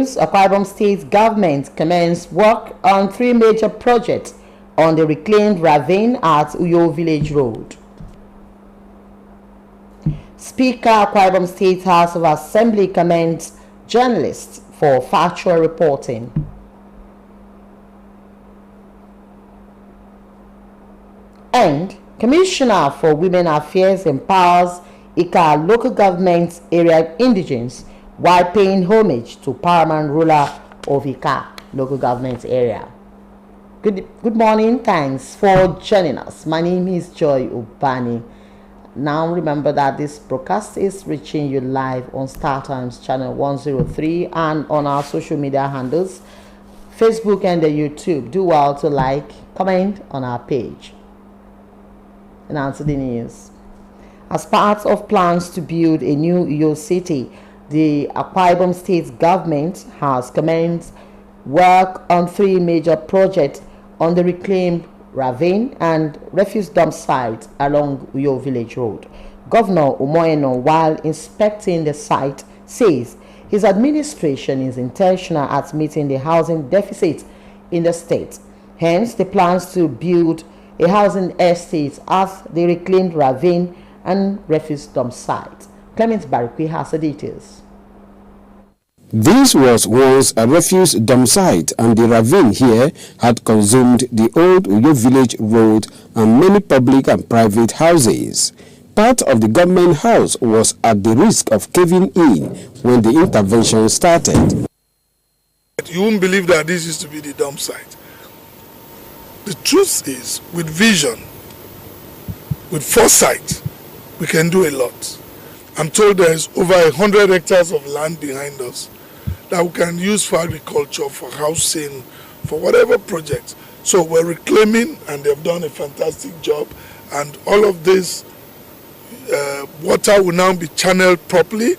news, Akwa Ibom State government commenced work on 3 major projects on the reclaimed ravine at Uyo Village Road. Speaker, Akwa Ibom State House of Assembly commends journalists for factual reporting. And Commissioner for Women Affairs empowers Ika local government area indigents while paying homage to paramount ruler of Ika local government area. Good morning. Thanks for joining us. My name is Joy Ubani. Now remember that this broadcast is reaching you live on Star Times channel 103 and on our social media handles, Facebook and the YouTube. Do well to like, comment on our page. And answer the news. As part of plans to build a new Uyo city, the Akwa Ibom State government has commenced work on 3 major projects on the reclaimed ravine and refuse dump site along Uyo Village Road. Governor Umoeno, while inspecting the site, says his administration is intentional at meeting the housing deficit in the state. Hence, the plans to build a housing estate at the reclaimed ravine and refuse dump site. Clement Barikwi has the details. This was once a refuse dump site, and the ravine here had consumed the old Uyo Village Road and many public and private houses. Part of the government house was at the risk of caving in when the intervention started. You won't believe that this used to be the dump site. The truth is, with vision, with foresight, we can do a lot. I'm told there's over 100 hectares of land behind us that we can use for agriculture, for housing, for whatever project. So we're reclaiming, and they've done a fantastic job. And all of this water will now be channeled properly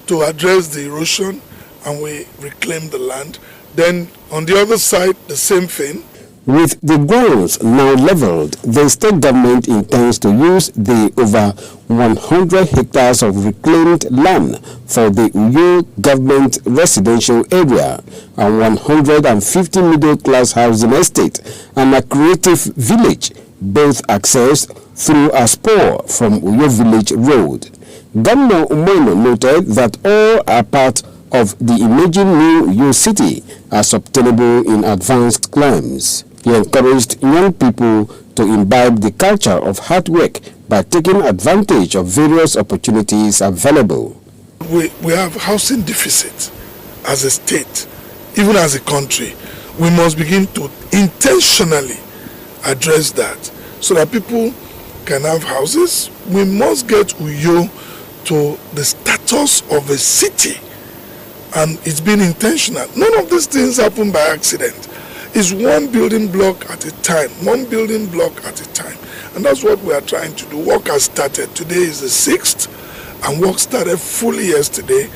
to address the erosion, and we reclaim the land. Then on the other side, the same thing. With the grounds now leveled, the state government intends to use the over 100 hectares of reclaimed land for the Uyo government residential area, a 150 middle-class housing estate, and a creative village, both accessed through a spur from Uyo Village Road. Governor Umoino noted that all are part of the emerging new Uyo city as obtainable in advanced climes. He encouraged young people to imbibe the culture of hard work by taking advantage of various opportunities available. We have housing deficit as a state, even as a country. We must begin to intentionally address that so that people can have houses. We must get Uyo to the status of a city, and it's been intentional. None of these things happen by accident. It's one building block at a time, one building block at a time. And that's what we are trying to do. Work has started. Today is the 6th, and work started fully yesterday.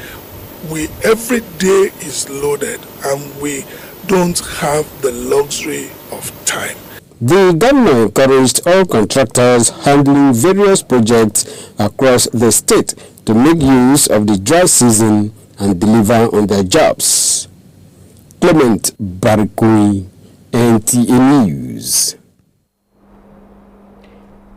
Every day is loaded, and we don't have the luxury of time. The governor encouraged all contractors handling various projects across the state to make use of the dry season and deliver on their jobs. Clement Barikui, NTA News.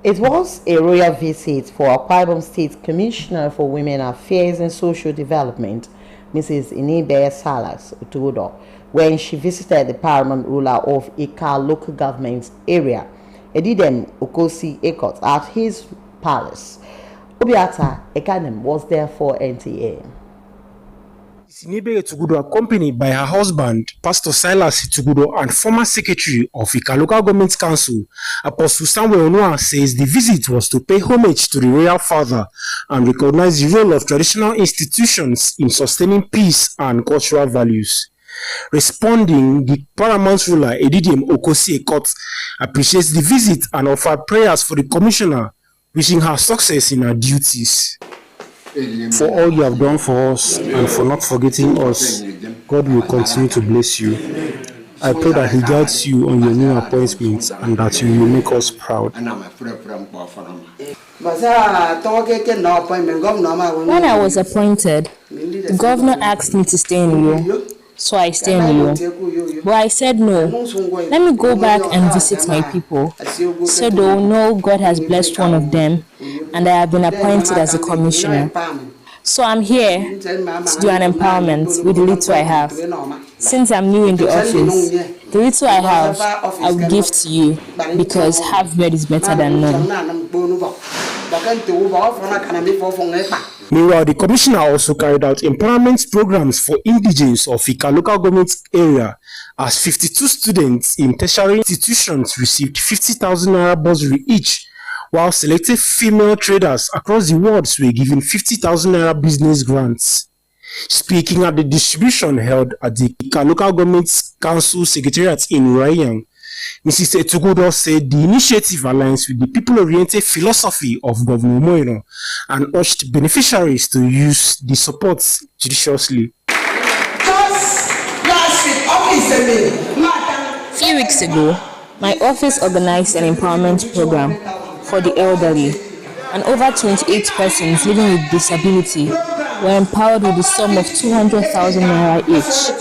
It was a royal visit for Akwa Ibom State Commissioner for Women Affairs and Social Development, Mrs. Inibe Salas Utudo, when she visited the paramount ruler of Ika local government area, Edidem Okosi Ekot, at his palace. Obiata Ekanem was there for NTA. Sinibere Tugudo, accompanied by her husband, Pastor Silas Tugudo, and former secretary of Ika Local Government Council, Apostle Samuel Onua, says the visit was to pay homage to the royal father and recognize the role of traditional institutions in sustaining peace and cultural values. Responding, the paramount ruler, Edidiem Okosi Ekot, appreciates the visit and offered prayers for the commissioner, wishing her success in her duties. For all you have done for us and for not forgetting us, God will continue to bless you. I pray that He guides you on your new appointments and that you will make us proud. When I was appointed, the governor asked me to stay in Uyo. so I stay in Uyo. But I said no, let me go back and visit my people, so they will know God has blessed one of them, and I have been appointed as a commissioner. So I'm here to do an empowerment with the little I have. Since I'm new in the office, the little I have, I will give to you, because half bread is better than none. Meanwhile, the commissioner also carried out empowerment programs for indigenes of Ika local government area, as 52 students in tertiary institutions received 50,000 naira bursary each, while selected female traders across the world were given 50,000 naira business grants. Speaking at the distribution held at the Ika Local Government Council Secretariat in Rayang, Mrs. Etugudo said the initiative aligns with the people-oriented philosophy of Governor Moino and urged beneficiaries to use the support judiciously. A few weeks ago, my office organized an empowerment program for the elderly, and over 28 persons living with disability were empowered with the sum of 200,000 naira each.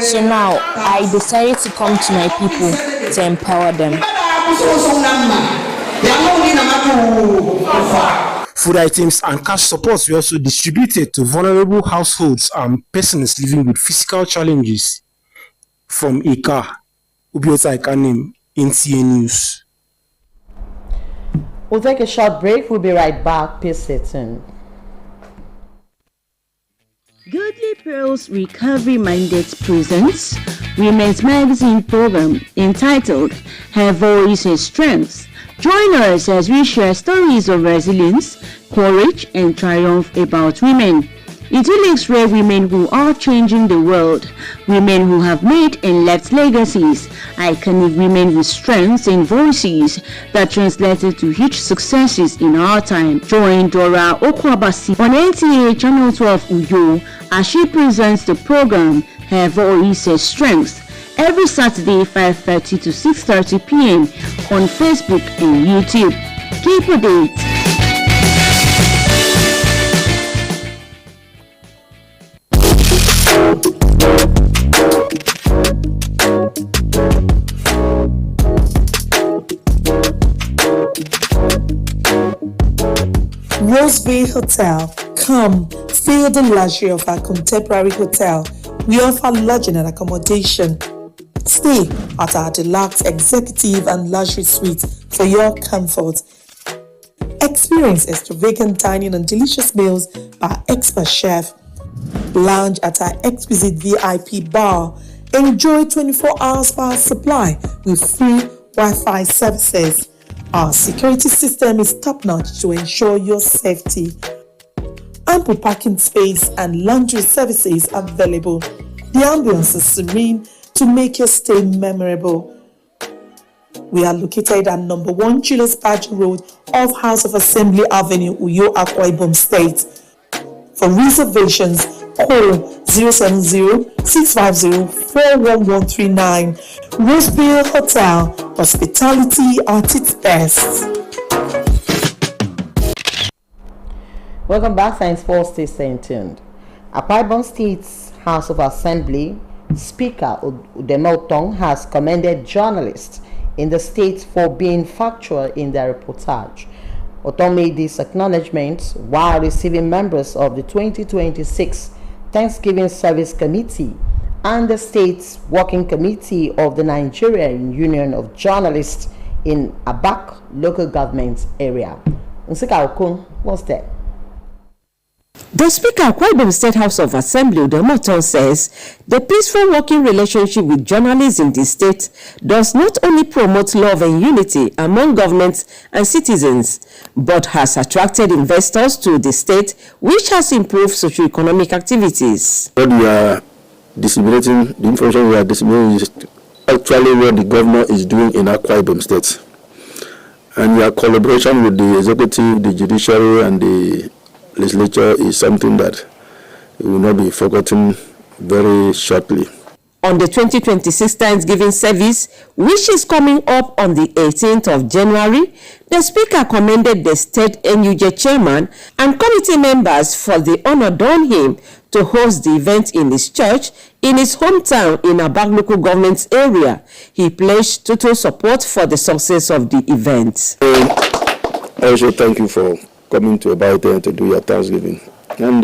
So now I decided to come to my people to empower them. Food items and cash supports were also distributed to vulnerable households and persons living with physical challenges. From Ika, Ubiota Ikanim, NTA News. We'll take a short break. We'll be right back. Please stay tuned. Goodly Pearls Recovery Mandate presents Women's Magazine program entitled Her Voice and Strength. Join us as we share stories of resilience, courage, and triumph about women. It relates rare women who are changing the world, women who have made and left legacies, iconic women with strengths and voices that translated to huge successes in our time. Join Dora Okwabasi on NTA Channel 12 Uyo as she presents the program Her Voice and Strength every Saturday 5:30 to 6:30 p.m. on Facebook and YouTube. Keep a date. Roseville Hotel. Come, feel the luxury of our contemporary hotel. We offer lodging and accommodation. Stay at our deluxe executive and luxury suite for your comfort. Experience extravagant dining and delicious meals by expert chef. Lounge at our exquisite VIP bar. Enjoy 24 hours power supply with free Wi-Fi services. Our security system is top-notch to ensure your safety. Ample parking space and laundry services available. The ambience is serene to make your stay memorable. We are located at number 1 Julius Badger Road off House of Assembly Avenue, Uyo, Akwa Ibom State. For reservations, call 070-650-41139. Roseville Hotel, hospitality at its best. Welcome back, Science Force. Stay tuned. Akwa Ibom State's House of Assembly Speaker Udemotong has commended journalists in the state for being factual in their reportage. Otong made these acknowledgements while receiving members of the 2026 Thanksgiving Service Committee and the State's Working Committee of the Nigerian Union of Journalists in Abak local government area. Nsika Okun, what's that? The Speaker of Akwa Ibom State House of Assembly, Udemotong, says the peaceful working relationship with journalists in the state does not only promote love and unity among governments and citizens, but has attracted investors to the state, which has improved socio-economic activities. What we are disseminating, the information we are disseminating is actually what the governor is doing in Akwa Ibom State. And our collaboration with the executive, the judiciary, and the legislature is something that will not be forgotten very shortly. On the 2026 Thanksgiving service, which is coming up on the 18th of January, the Speaker commended the State NUJ Chairman and committee members for the honor done him to host the event in his church in his hometown in Abak local government area. He pledged total support for the success of the event. I also thank you for coming to Abak to do your Thanksgiving. And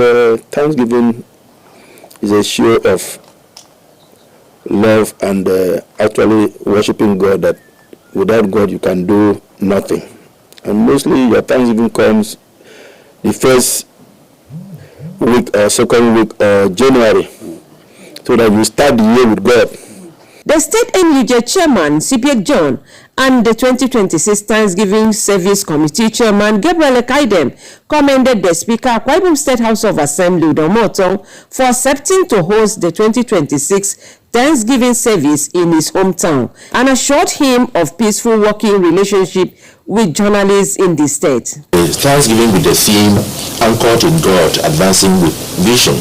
Thanksgiving is a show of love and actually worshiping God, that without God you can do nothing. And mostly your Thanksgiving comes the first week or second week of January, so that you start the year with God. The State NUJ Chairman, CPA John, and the 2026 Thanksgiving Service Committee Chairman, Gabriel Ekaidem, commended the Speaker, Akwa Ibom State House of Assembly, Udo Moton, for accepting to host the 2026 Thanksgiving service in his hometown, and assured him of peaceful working relationship with journalists in the state. Thanksgiving with the theme anchored in God, advancing with vision,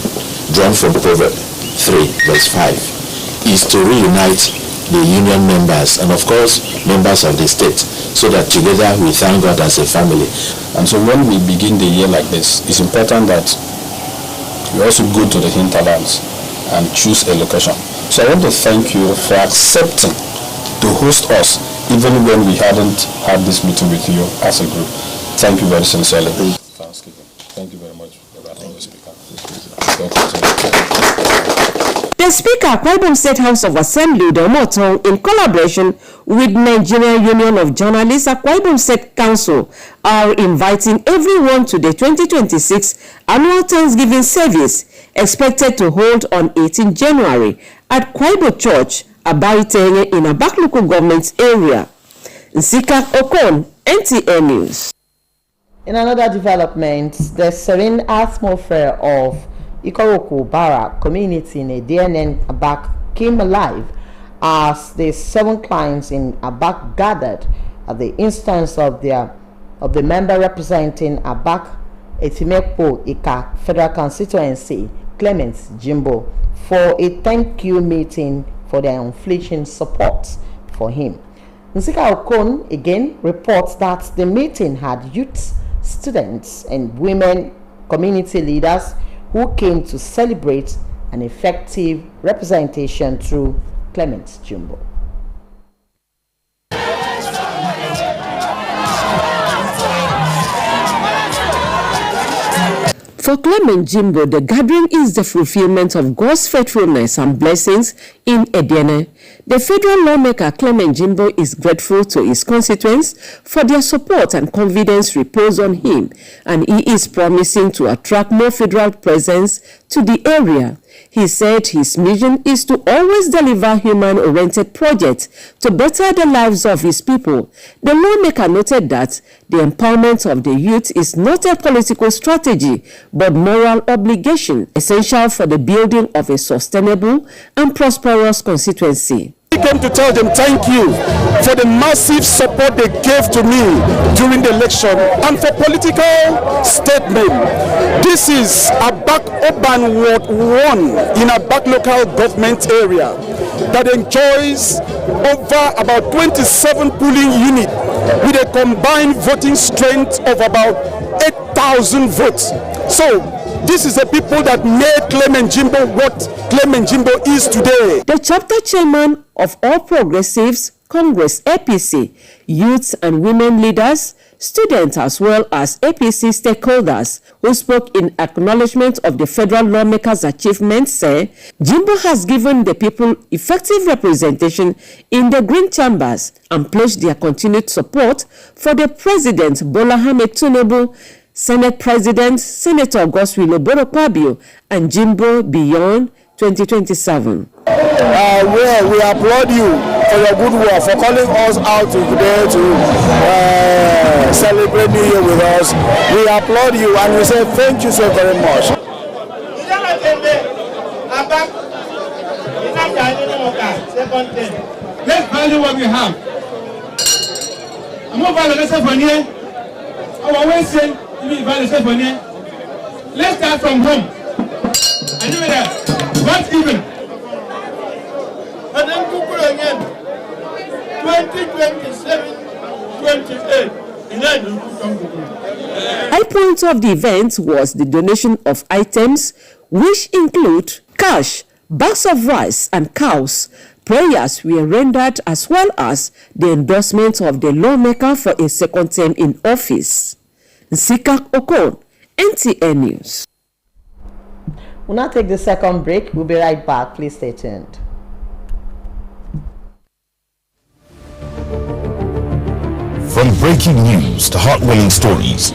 drawn from Proverbs 3 verse 5, is to reunite the union members and of course members of the state, so that together we thank God as a family. And so when we begin the year like this, it's important that we also go to the hinterlands and choose a location. So I want to thank you for accepting to host us even when we hadn't had this meeting with you as a group. Thank you very sincerely. Thanksgiving. Thank you very much for that, Speaker. The Speaker, Akwa Ibom State House of Assembly, Udo Moton, in collaboration with Nigerian Union of Journalists, Akwa Ibom State Council, are inviting everyone to the 2026 annual Thanksgiving service, expected to hold on 18 January at Kwaibo Church, Abaitenge, in Abak local government area. Nsika Okon, NTA News. In another development, the serene atmosphere of Ikoroku Bara community in ADNN Abak came alive as the 7 clients in Abak gathered at the instance of the member representing Abak Etimekpo Ika Federal Constituency, Clement Jimbo, for a thank you meeting for their unflinching support for him. Nsika Okon again reports that the meeting had youth, students, and women community leaders who came to celebrate an effective representation through Clement Jimbo. For Clement Jimbo, the gathering is the fulfillment of God's faithfulness and blessings in Ediene. The federal lawmaker Clement Jimbo is grateful to his constituents for their support and confidence reposed on him, and he is promising to attract more federal presence to the area. He said his mission is to always deliver human-oriented projects to better the lives of his people. The lawmaker noted that the empowerment of the youth is not a political strategy, but moral obligation, essential for the building of a sustainable and prosperous constituency. I came to tell them thank you for the massive support they gave to me during the election and for political statement. This is Abak Urban Ward 1 in Abak local government area that enjoys over about 27 polling units with a combined voting strength of about 8,000 votes. So this is the people that made Clement Jimbo what Clement Jimbo is today. The chapter chairman of All Progressives Congress APC, youths and women leaders, students as well as APC stakeholders who spoke in acknowledgement of the federal lawmakers' achievements say Jimbo has given the people effective representation in the Green Chambers and pledged their continued support for the President Bola Ahmed Tinubu, Senate President Senator Godswill Oboro-Kwabio, and Jimbo beyond 2027. We applaud you for your good work, for calling us out today to celebrate New Year with us. We applaud you and we say thank you so very much. Let's value what we have. I'm not valuing our Wednesday, let's start from home. And do that. What's even? And then go again. 2027, 28. High point of the event was the donation of items which include cash, bags of rice and cows. Prayers were rendered as well as the endorsement of the lawmaker for a second term in office. Nsikak Okon, NTA News. We'll now take the second break. We'll be right back. Please stay tuned. From breaking news to heartwarming stories,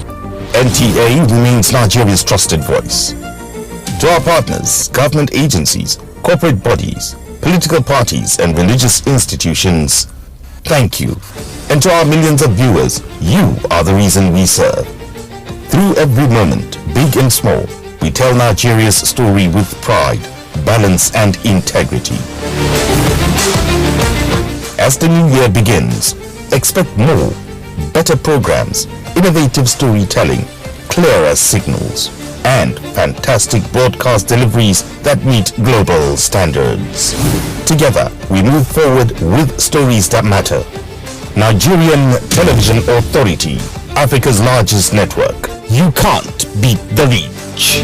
NTA remains Nigeria's trusted voice. To our partners, government agencies, corporate bodies, political parties and religious institutions, thank you. And to our millions of viewers, you are the reason we serve. Through every moment, big and small, we tell Nigeria's story with pride, balance and integrity. As the new year begins, expect more, better programs, innovative storytelling, clearer signals, and fantastic broadcast deliveries that meet global standards. Together, we move forward with stories that matter. Nigerian Television Authority, Africa's largest network. You can't beat the reach.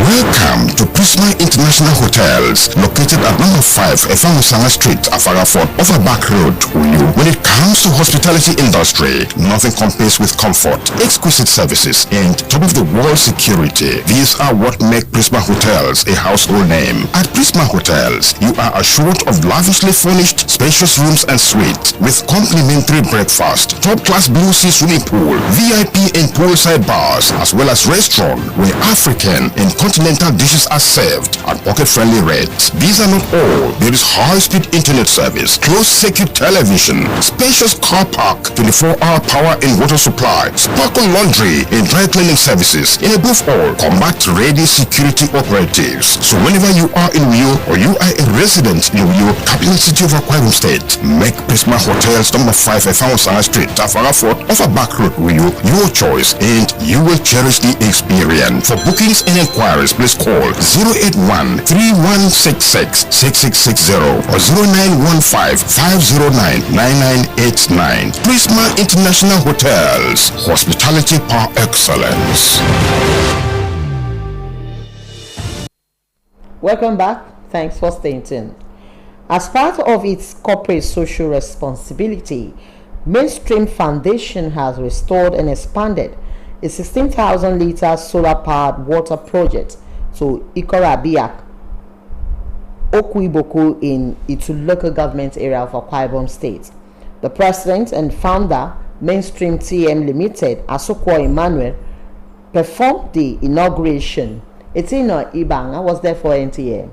Welcome to Prisma International Hotels, located at number 5 Efang Street, Afarafort, off a back road, Uyu. When it comes to hospitality industry, nothing compares with comfort, exquisite services, and top-of-the-world security. These are what make Prisma Hotels a household name. At Prisma Hotels, you are assured of lavishly furnished, spacious rooms and suites with complimentary breakfast, top-class blue sea swimming pool, VIP and poolside bars, as well as restaurant where African and continental dishes are served at pocket-friendly rates. These are not all. There is high-speed internet service, closed-circuit television, spacious car park, 24-hour power and water supply, sparkle laundry and dry cleaning services, and above all, combat-ready security operatives. So whenever you are in Uyo or you are a resident in Uyo, capital city of Akwa Ibom State, make Prisma Hotels number 5 Efang Street, Afarafort, off a back road Uyo your choice, and you will cherish the experience. For bookings and inquiries, please call 081-3166-6660 or 0915-509-9989. Prisma International Hotels, hospitality par excellence. Welcome back. Thanks for staying tuned. As part of its corporate social responsibility, Mainstream Foundation has restored and expanded a 16,000-liter solar-powered water project to Ikorabiak, Okuiboko in Itu local government area of Akwa Ibom State. The president and founder, Mainstream TM Limited, Asokwo Emmanuel, performed the inauguration. Etino Ibanga was there for NTA.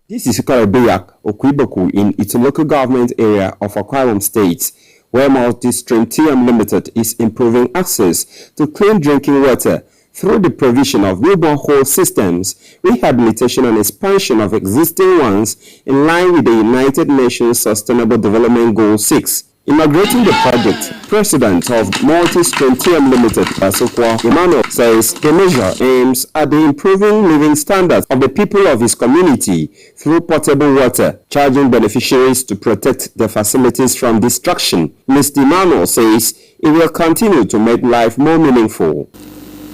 This is Ikorabiak, Okuiboko in Itu local government area of Akwa Ibom State, where Multistream TM Limited is improving access to clean drinking water through the provision of new borehole systems, rehabilitation and expansion of existing ones in line with the United Nations Sustainable Development Goal 6. Inaugurating the project, President of Multistream TM Limited, Asokwo Emmanuel, says the measure aims at the improving living standards of the people of his community through potable water, charging beneficiaries to protect the facilities from destruction. Mr. Emmanuel says it will continue to make life more meaningful.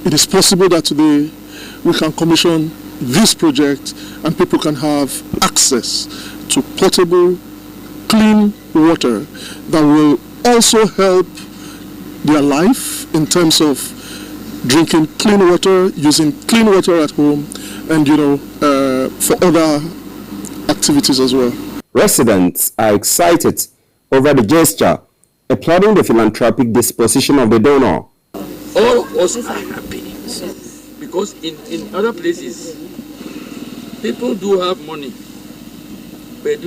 It is possible that today we can commission this project and people can have access to potable, clean water that will also help their life in terms of drinking clean water, using clean water at home, and for other activities as well. Residents are excited over the gesture, applauding the philanthropic disposition of the donor. All of us are happy because in other places people do have money, but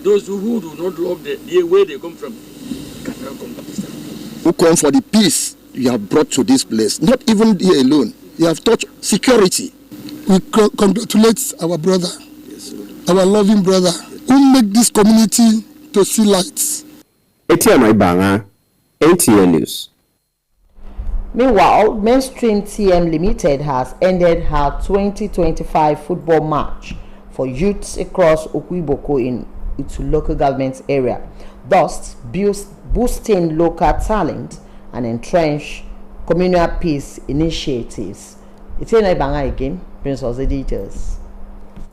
those who do not love the way they come from cannot come to this time. Who come for the peace you have brought to this place? Not even here alone. You have taught security. We congratulate our brother, our loving brother, who make this community to see lights. Etienne Ibanga, NTA News. Meanwhile, Mainstream TM Limited has ended her 2025 football match for youths across Okuiboko in its local government area, thus boosting local talent and entrench communal peace initiatives. It's in Ibanga again, brings us the details.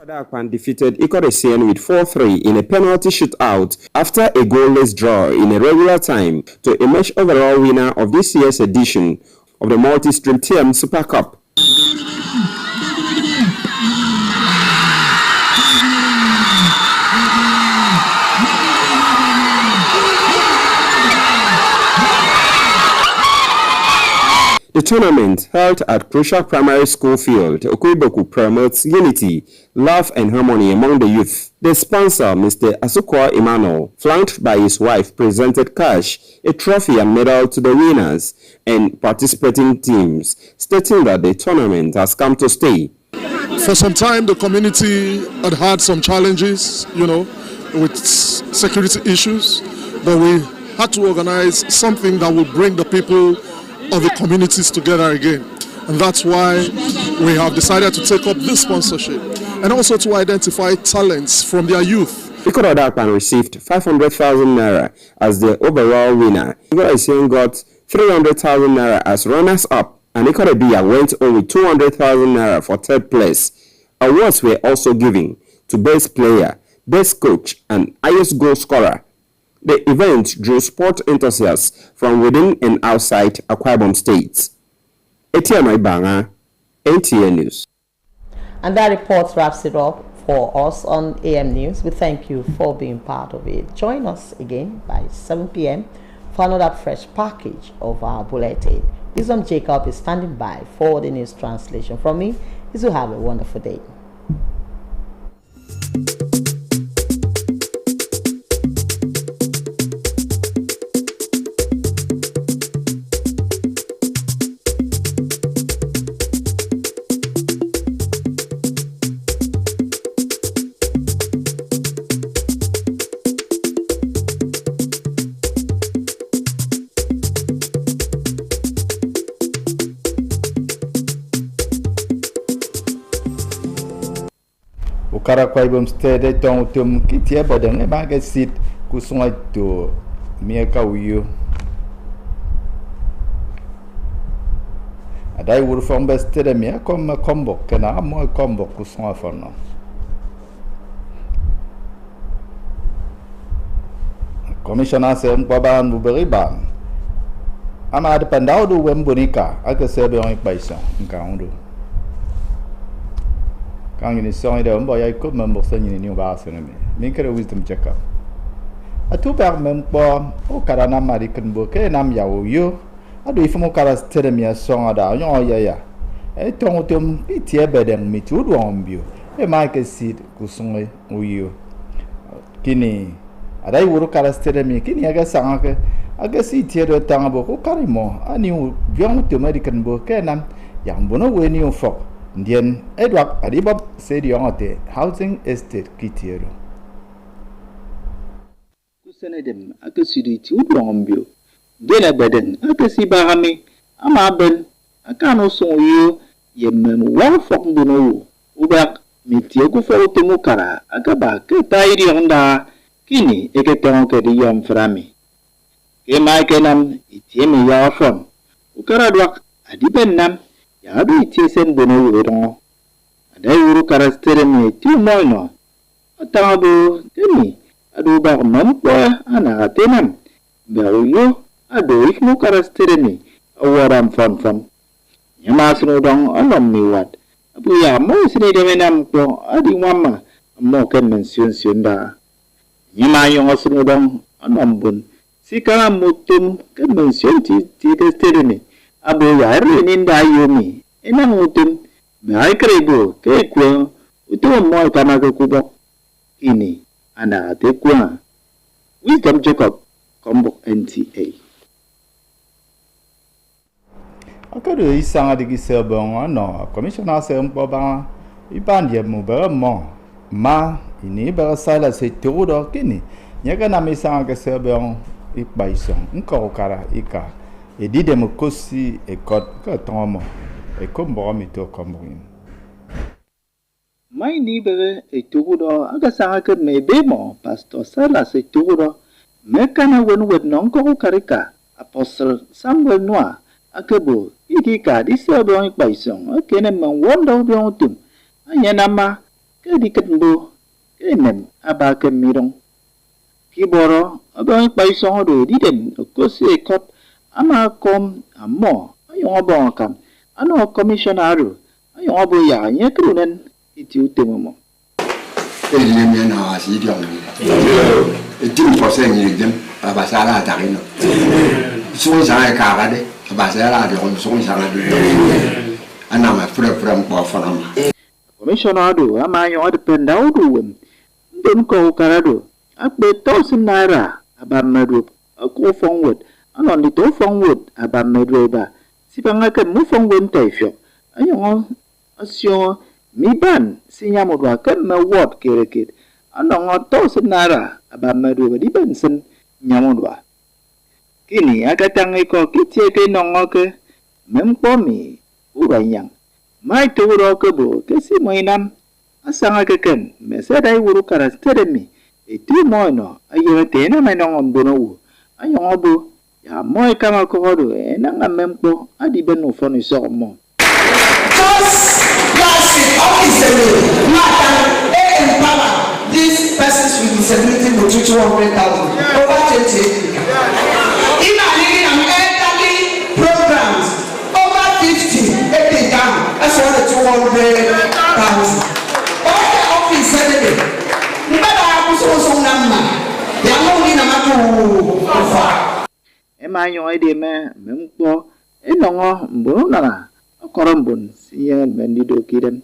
Adakpan defeated Ikoresian with 4-3 in a penalty shootout after a goalless draw in a regular time to emerge overall winner of this year's edition of the multi-stream TM Super Cup. The tournament, held at Crucial Primary School Field, Okuiboku, promotes unity, love and harmony among the youth. The sponsor, Mr. Asukwa Emmanuel, flanked by his wife, presented cash, a trophy and medal to the winners and participating teams, stating that the tournament has come to stay. For some time, the community had some challenges, with security issues, but we had to organize something that would bring the people of the communities together again. And that's why we have decided to take up this sponsorship and also to identify talents from their youth. Ikoro Adakpan received 500,000 naira as the overall winner. Ikoresian got 300,000 naira as runners-up, and Ikoro Bia went home with 200,000 naira for third place. Awards were also given to best player, best coach, and highest goal scorer. The event drew sport enthusiasts from within and outside Akwa Ibom State. Etienne Ibanga, NTA News. And that report wraps it up for us on AM News. We thank you for being part of it. Join us again by 7 p.m. for another fresh package of our bulletin. Wisdom Jacob is standing by for the news translation. From me, is to have a wonderful day. Akwa Ibom State tum kitia badang e sit kusungay to miaka uyu adai wur from best de mia kom kombo kana mo kombo kusungay forno commissioner sem baban buberiban ama ad pandau du wembonika aka sebe on paisa nkaundu Kang ini song ida umbo ya ikut memboksan ini new bahasa ni. Mingkere wisdom cakap. Atu per mempo o karana mari kenbo ke nam yau yo. Adu ifumo karas teremia song ada nyo ya. Tong utum itie bedeng mitu duambio. Mai ke sid kusung uyo. Kini ada iwuru karas teremia kini aga sanga aga si tie do tangabo ko karimo ani u biang utum mari kenbo ke nam yang bono weni ufok. Ndian Edward Adibab Sediongote Housing Estate Kitiero. Kusenedem akasidi ti udwambio. Dela beden akasi bahami amaben akano sonyo yemem wa fokmbono ubak mitiego fo temukara akaba ke tairi onda kini eketon ke di yam frami. Ke maikelam itieme ya fon. Ukara dwak adiben nam Adu itisen bono yoro ada yoro karastere me ti moino atabo temi adu ba mampo ana atenam baruyo adu ikmu karastere me awaram fon nyamasno dong anom miwat abu ya mo sini de menam ko adi mama mo ken mension da nyama yong asno dong anom bun sikala mutum ken mension ti testere me abu ya ninda yomi enang utum mai krebo ke kwa utum mo kana ke kubo ini ana te kwa Wisdom Jacob Kombo NTA Akadu isanga digi sebong no commissioner sempo ba iban dia mo ba mo ma ini ba sala se todo kini nyaga na misanga ke sebong ipaisong nko kara ika edi demokosi e kot ka tomo e kombo mi to kombo mai ni bere e todo aga sanga ke me bemo pastor sala se todo me kana won wed non ko karika apostle Samuel Noah akebo ikika disi obion paisong akene man wonda obion tum anya nama ke diketbo ke nem abake mirong kiboro obion paisong do didem kosi ekot ama kom amo ayo obon kam ano commissioner ayo obo ya nyekrunen iti utemomo Elimien na asi diong ni. Tim posen ni dem abasala tarino. Son sa ka gade abasala de on son sa gade. Ana ma fra ko fanama. Commissioner do ama yo depend do wem. Dem ko karado. Akbe $1,000 abamadu ko forward. Ano ni to forward abamadu ba. Sipanga ke mu forward taifyo. Ayo asyo Miban sinya modwa kan na ward kerekit anong $1,000 abamadu di bensin nyamodwa kini agatang iko kitie ke nongoke mempomi uranyang mai to roke bo kesi moinam asanga keken mesedai wuru karastedemi itu moino ayo tena menong bono ayo obo ya moi kama kodo enanga mempo adi benu foni somo empower these persons with disability with 200,000 over 20. In our elderly programs, over 50, every down. That's what the 200,000. All the office anyway. Mbada akuso number. They are not in a matter. Emanyo edeme mempo enongo mbonana akorambon siya bendido kidem.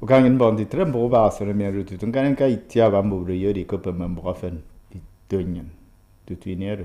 Ukangin bondi trembo ba sore me rutu tungan ka itia ba mburu yori ko pe membo afen i donyen tu twinero